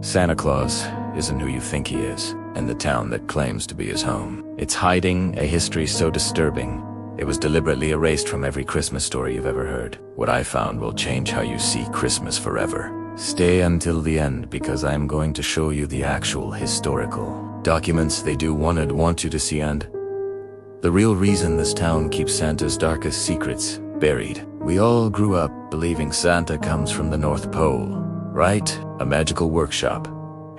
Santa Claus isn't who you think he is, and the town that claims to be his home. It's hiding a history so disturbing, it was deliberately erased from every Christmas story you've ever heard. What I found will change how you see Christmas forever. Stay until the end, because I am going to show you the actual historical documents they do want you to see, and the real reason this town keeps Santa's darkest secrets buried. We all grew up believing Santa comes from the North Pole, right? A magical workshop,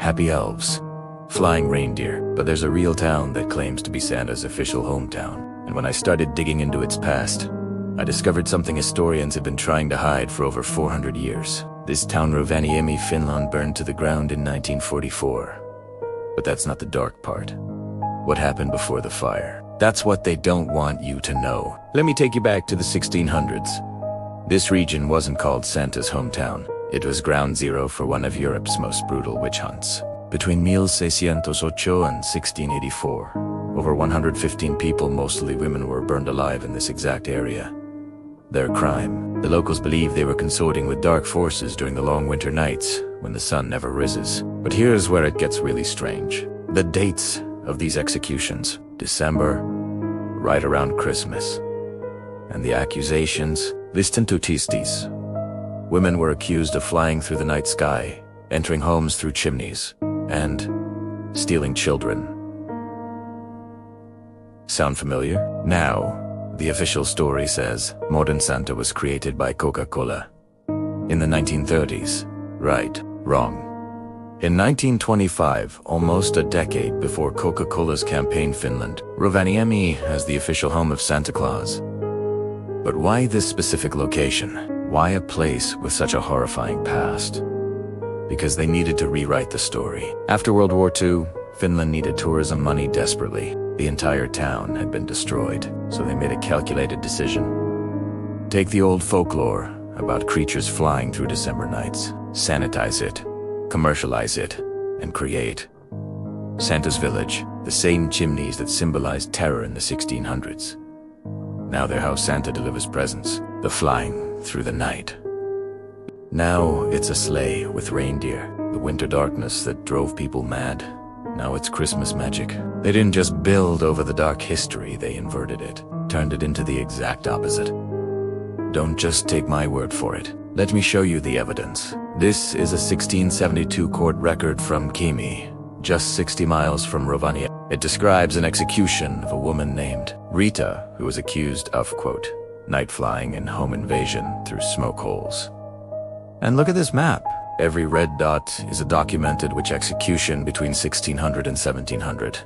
happy elves, flying reindeer. But there's a real town that claims to be Santa's official hometown. And when I started digging into its past, I discovered something historians have been trying to hide for over 400 years. This town, Rovaniemi, Finland, burned to the ground in 1944. But that's not the dark part. What happened before the fire? That's what they don't want you to know. Let me take you back to the 1600s. This region wasn't called Santa's hometown. It was ground zero for one of Europe's most brutal witch hunts. Between 1608 and 1684, over 115 people, mostly women, were burned alive in this exact area. Their crime: the locals believe they were consorting with dark forces during the long winter nights when the sun never rises. But here's where it gets really strange. The dates of these executions: December, right around Christmas. And the accusations: Listentutistis. Women were accused of flying through the night sky, entering homes through chimneys, and stealing children. Sound familiar? Now, the official story says modern Santa was created by Coca-Cola in the 1930s. Right, wrong. In 1925, almost a decade before Coca-Cola's campaign, Finland, Rovaniemi as the official home of Santa Claus. But why this specific location? Why a place with such a horrifying past? Because they needed to rewrite the story. After World War II, Finland needed tourism money desperately. The entire town had been destroyed, so they made a calculated decision. Take the old folklore about creatures flying through December nights, sanitize it, commercialize it, and create Santa's village, the same chimneys that symbolized terror in the 1600s. Now they're how Santa delivers presents, the flying through the night. Now it's a sleigh with reindeer, the winter darkness that drove people mad. Now it's Christmas magic. They didn't just build over the dark history, they inverted it, turned it into the exact opposite. Don't just take my word for it. Let me show you the evidence. This is a 1672 court record from Kimi, just 60 miles from Rovaniemi. It describes an execution of a woman named Rita, who was accused of, quote, night flying and home invasion through smoke holes. And look at this map. Every red dot is a documented witch execution between 1600 and 1700.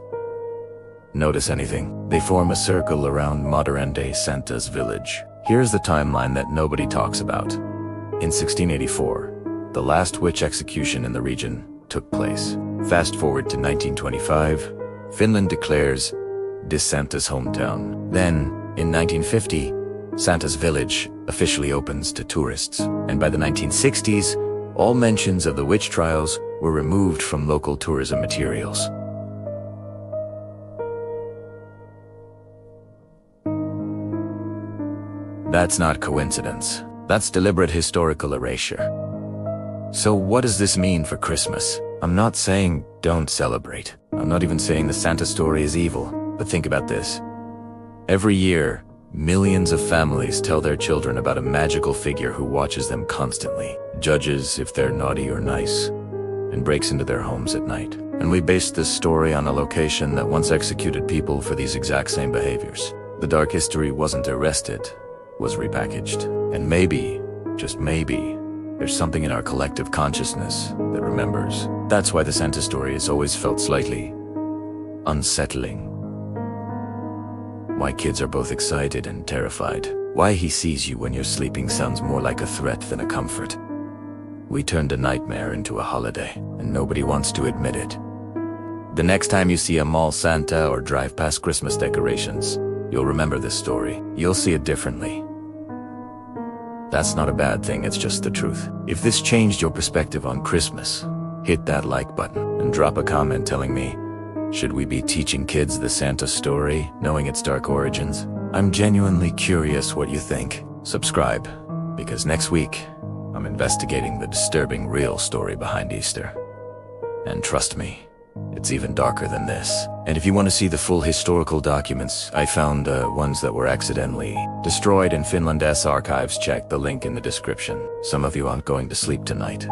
Notice anything? They form a circle around modern-day Santa's village. Here's the timeline that nobody talks about. In 1684, the last witch execution in the region took place. Fast forward to 1925, Finland declares this Santa's hometown. Then, in 1950, Santa's village officially opens to tourists. And by the 1960s, all mentions of the witch trials were removed from local tourism materials. That's not coincidence. That's deliberate historical erasure. So what does this mean for Christmas? I'm not saying don't celebrate. I'm not even saying the Santa story is evil. But think about this. Every year, millions of families tell their children about a magical figure who watches them constantly, judges if they're naughty or nice, and breaks into their homes at night. And we based this story on a location that once executed people for these exact same behaviors. The dark history wasn't arrested, was repackaged. And maybe, just maybe, there's something in our collective consciousness that remembers. That's why the Santa story has always felt slightly unsettling. Why kids are both excited and terrified. Why he sees you when you're sleeping sounds more like a threat than a comfort. We turned a nightmare into a holiday, and nobody wants to admit it. The next time you see a mall Santa or drive past Christmas decorations, you'll remember this story. You'll see it differently. That's not a bad thing, it's just the truth. If this changed your perspective on Christmas, hit that like button and drop a comment telling me, should we be teaching kids the Santa story, knowing its dark origins? I'm genuinely curious what you think. Subscribe, because next week, I'm investigating the disturbing real story behind Easter. And trust me, it's even darker than this. And if you want to see the full historical documents, I found ones that were accidentally destroyed in Finland's archives. Check the link in the description. Some of you aren't going to sleep tonight.